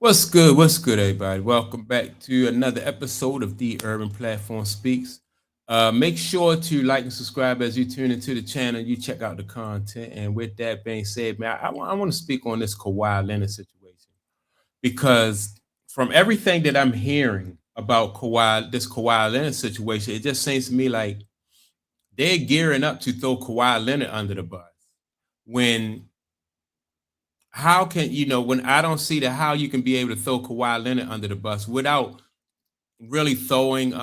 What's good? What's good, everybody? Welcome back to another episode of The Urban Platform Speaks. Make sure to like and subscribe as you tune into the channel. You check out the content. And with that being said, man, I want to speak on this Kawhi Leonard situation because from everything that I'm hearing about this Kawhi Leonard situation, it just seems to me like they're gearing up to throw Kawhi Leonard under the bus. When how can when I don't see how you can be able to throw Kawhi Leonard under the bus without really throwing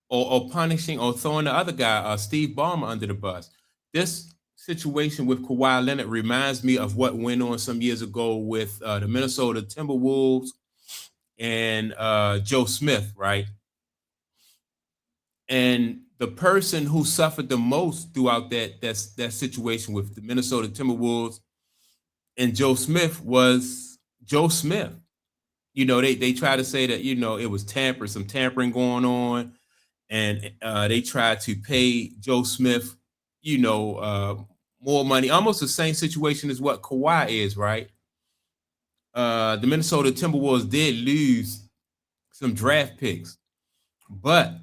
or punishing or throwing the other guy, Steve Ballmer, under the bus. This situation with Kawhi Leonard reminds me of what went on some years ago with the Minnesota Timberwolves and Joe Smith, right? And the person who suffered the most throughout that situation with the Minnesota Timberwolves and Joe Smith was Joe Smith. They try to say that it was some tampering going on, and they tried to pay Joe Smith, more money. Almost the same situation as what Kawhi is, right? The Minnesota Timberwolves did lose some draft picks, but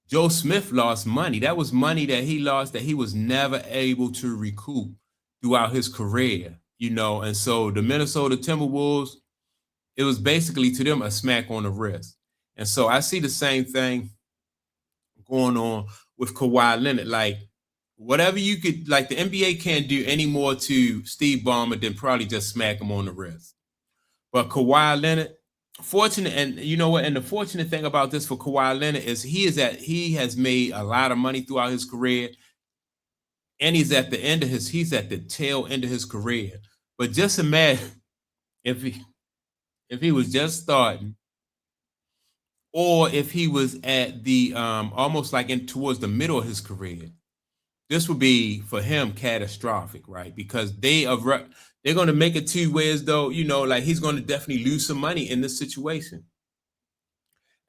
Joe Smith lost money. That was money that he lost that he was never able to recoup throughout his career, and so the Minnesota Timberwolves, it was basically to them a smack on the wrist. And so I see the same thing going on with Kawhi Leonard. Like, whatever you could, like, the NBA can't do any more to Steve Ballmer than probably just smack him on the wrist. But Kawhi Leonard, fortunate, and you know what? And the fortunate thing about this for Kawhi Leonard is he has made a lot of money throughout his career, and he's at the tail end of his career. But just imagine if he was just starting, or if he was at the almost like towards the middle of his career. This would be for him catastrophic, right? Because they're going to make it two ways, though. Like, he's going to definitely lose some money in this situation.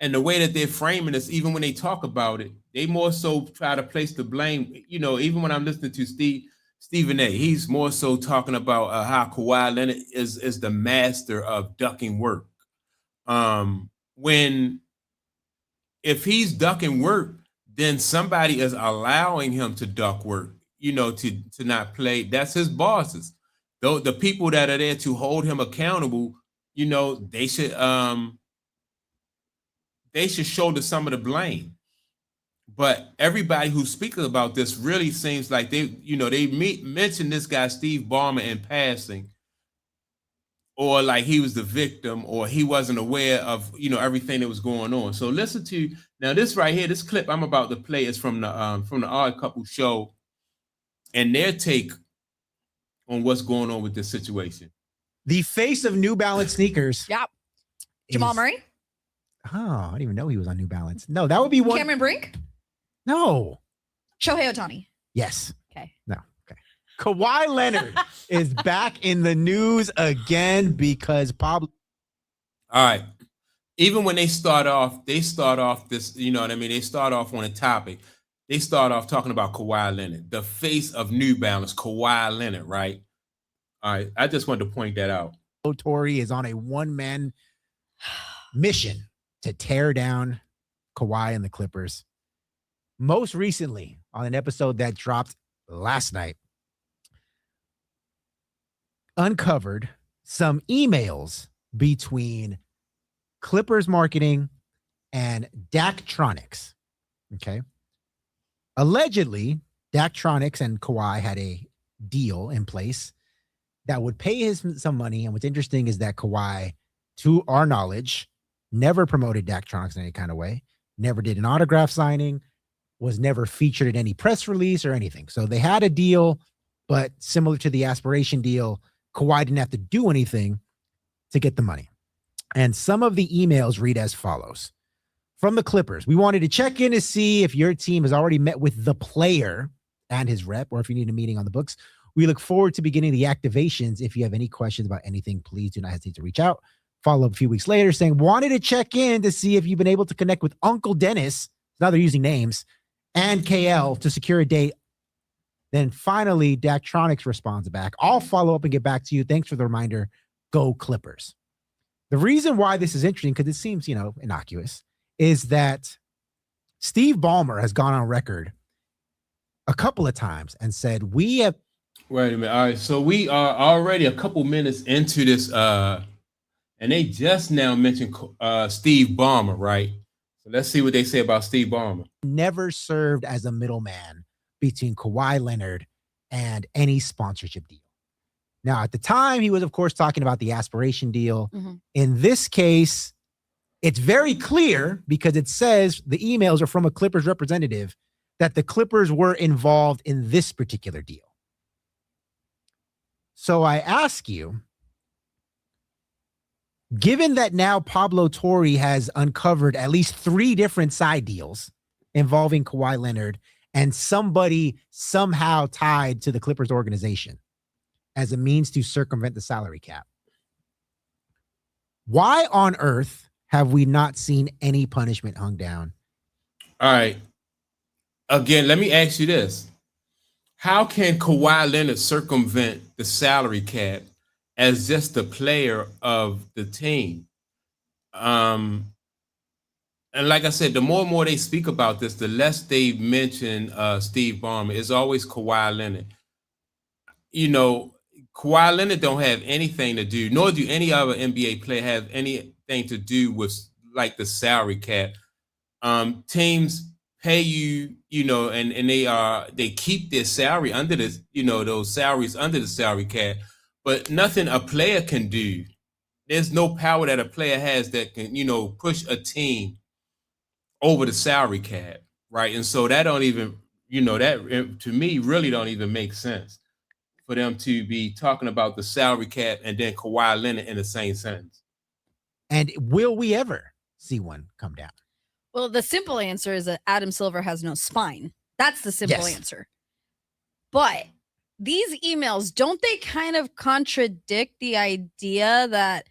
And the way that they're framing this, even when they talk about it, they more so try to place the blame. Even when I'm listening to Stephen A, he's more so talking about how Kawhi Leonard is the master of ducking work. When if he's ducking work, then somebody is allowing him to duck work, to not play. That's his bosses. Though the people that are there to hold him accountable, they should shoulder some of the blame. But everybody who speaks about this really seems like they mention this guy Steve Ballmer in passing, or like he was the victim, or he wasn't aware of everything that was going on. So listen to now this right here. This clip I'm about to play is from the Odd Couple show, and their take on what's going on with this situation. The face of New Balance sneakers. Yep. Jamal Murray? Oh, I didn't even know he was on New Balance. No, that would be one. Cameron Brink? No. Shohei Ohtani? Yes. Okay. No. Okay. Kawhi Leonard is back in the news again because Pablo. All right. Even when they start off this, you know what I mean? They start off on a topic. They start off talking about Kawhi Leonard, the face of New Balance, Kawhi Leonard, right? All right. I just wanted to point that out. Torrey is on a one-man mission to tear down Kawhi and the Clippers. Most recently, on an episode that dropped last night, uncovered some emails between Clippers marketing and Daktronics. Okay. Allegedly, Daktronics and Kawhi had a deal in place that would pay some money. And what's interesting is that Kawhi, to our knowledge, never promoted Daktronics in any kind of way, never did an autograph signing, was never featured in any press release or anything. So they had a deal, but similar to the aspiration deal, Kawhi didn't have to do anything to get the money. And some of the emails read as follows. From the Clippers, we wanted to check in to see if your team has already met with the player and his rep, or if you need a meeting on the books. We look forward to beginning the activations. If you have any questions about anything, please do not hesitate to reach out. Follow up a few weeks later saying, wanted to check in to see if you've been able to connect with Uncle Dennis. Now they're using names, and KL to secure a date. Then finally, Daktronics responds back. I'll follow up and get back to you. Thanks for the reminder. Go Clippers. The reason why this is interesting, because it seems, innocuous, is that Steve Ballmer has gone on record a couple of times and said, we have. Wait a minute. All right. So we are already a couple minutes into this, and they just now mentioned Steve Ballmer, right? So let's see what they say about Steve Ballmer. Never served as a middleman between Kawhi Leonard and any sponsorship deal. Now, at the time, he was, of course, talking about the aspiration deal. Mm-hmm. In this case, it's very clear because it says the emails are from a Clippers representative that the Clippers were involved in this particular deal. So I ask you, given that now Pablo Torre has uncovered at least 3 different side deals involving Kawhi Leonard and somebody somehow tied to the Clippers organization as a means to circumvent the salary cap, why on earth have we not seen any punishment hung down? All right. Again, let me ask you this. How can Kawhi Leonard circumvent the salary cap as just the player of the team? And like I said, the more and more they speak about this, the less they mention Steve Ballmer. It's always Kawhi Leonard. Kawhi Leonard don't have anything to do, nor do any other NBA player have anything to do with like the salary cap. Teams pay you, and they keep their salary under this, those salaries under the salary cap, but nothing a player can do. There's no power that a player has that can, push a team over the salary cap, right? And so that don't even, that to me really don't even make sense for them to be talking about the salary cap and then Kawhi Leonard in the same sentence. And will we ever see one come down? Well, the simple answer is that Adam Silver has no spine. That's the simple Yes. answer. But these emails, don't they kind of contradict the idea that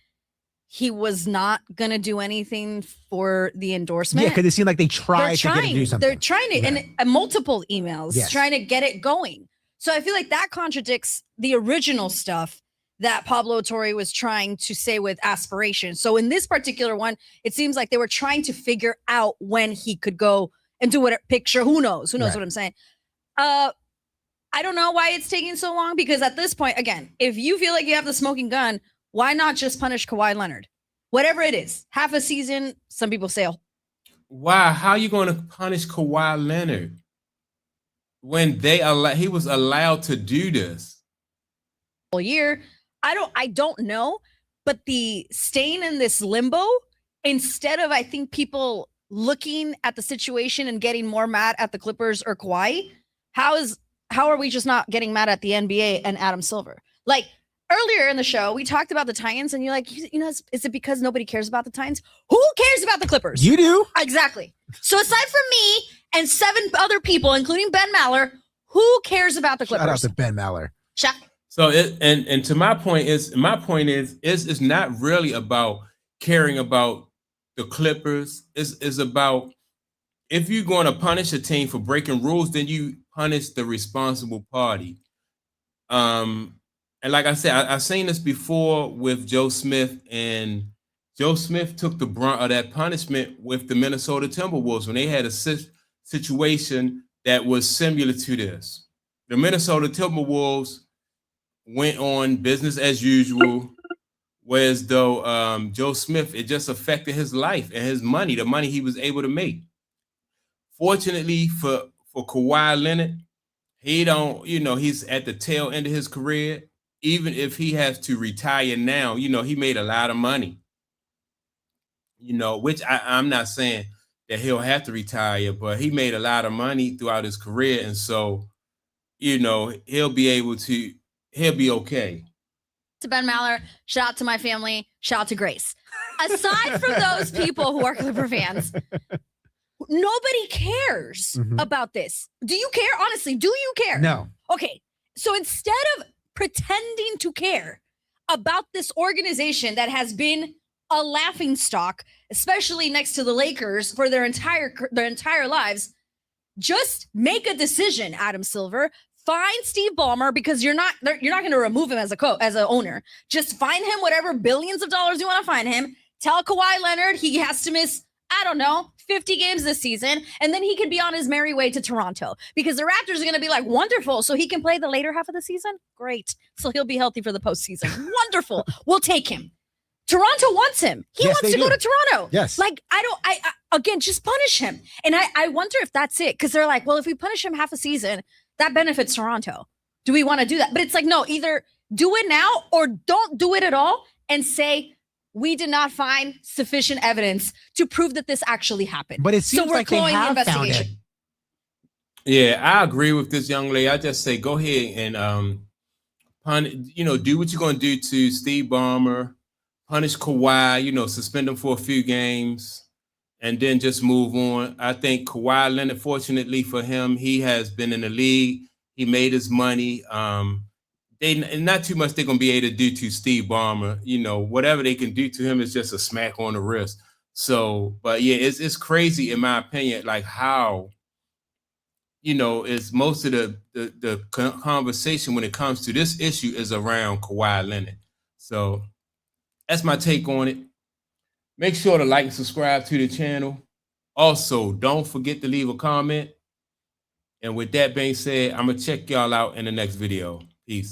he was not going to do anything for the endorsement? Yeah, because it seemed like they tried to get him to do something. They're trying to, Yeah. and multiple emails, Yes. trying to get it going. So I feel like that contradicts the original stuff that Pablo Torre was trying to say with aspiration. So in this particular one, it seems like they were trying to figure out when he could go and do what picture. Who knows? Who knows Right. what I'm saying? I don't know why it's taking so long, because at this point, again, if you feel like you have the smoking gun, why not just punish Kawhi Leonard? Whatever it is, half a season, some people say. Why? How are you going to punish Kawhi Leonard when he was allowed to do this? Whole year. I don't know, but the staying in this limbo, instead of, I think, people looking at the situation and getting more mad at the Clippers or Kawhi, how are we just not getting mad at the NBA and Adam Silver? Like earlier in the show, we talked about the Titans, and you're like, is it because nobody cares about the Titans? Who cares about the Clippers? You do? Exactly. So aside from me and 7 other people, including Ben Maller, who cares about the Clippers? Shout out to Ben Maller. So and to my point is it's not really about caring about the Clippers. It's about, if you're going to punish a team for breaking rules, then you punish the responsible party. And like I said, I've seen this before with Joe Smith, and Joe Smith took the brunt of that punishment with the Minnesota Timberwolves when they had a situation that was similar to this. The Minnesota Timberwolves went on business as usual, whereas though Joe Smith, it just affected his life and his money, the money he was able to make. Fortunately for Kawhi Leonard, he don't, he's at the tail end of his career. Even if he has to retire now, he made a lot of money. Which I'm not saying that he'll have to retire, but he made a lot of money throughout his career. And so, he'll be okay. To Ben Maller, shout out to my family, shout out to Grace. Aside from those people who are Clipper fans, nobody cares about this. Do you care? Honestly, do you care? No. Okay. So instead of pretending to care about this organization that has been a laughingstock, especially next to the Lakers for their entire lives, just make a decision, Adam Silver. Find Steve Ballmer, because you're not going to remove him as an owner. Just find him whatever billions of dollars you want to find him. Tell Kawhi Leonard he has to miss, I don't know, 50 games this season, and then he could be on his merry way to Toronto, because the Raptors are going to be like, wonderful, so he can play the later half of the season? Great. So he'll be healthy for the postseason. Wonderful. We'll take him. Toronto wants him. He wants to go to Toronto. Yes. Like, again, just punish him. And I wonder if that's it, because they're like, well, if we punish him half a season, that benefits Toronto. Do we want to do that? But it's like, no, either do it now or don't do it at all and say, we did not find sufficient evidence to prove that this actually happened. But it seems like they have found it. Yeah, I agree with this young lady. I just say go ahead and do what you're going to do to Steve Ballmer, punish Kawhi, suspend him for a few games, and then just move on. I think Kawhi Leonard, fortunately for him, he has been in the league. He made his money. Not too much they're going to be able to do to Steve Ballmer. Whatever they can do to him is just a smack on the wrist. So, but yeah, it's crazy in my opinion, like how, is most of the conversation when it comes to this issue is around Kawhi Leonard. So that's my take on it. Make sure to like and subscribe to the channel. Also, don't forget to leave a comment. And with that being said, I'm going to check y'all out in the next video. Peace.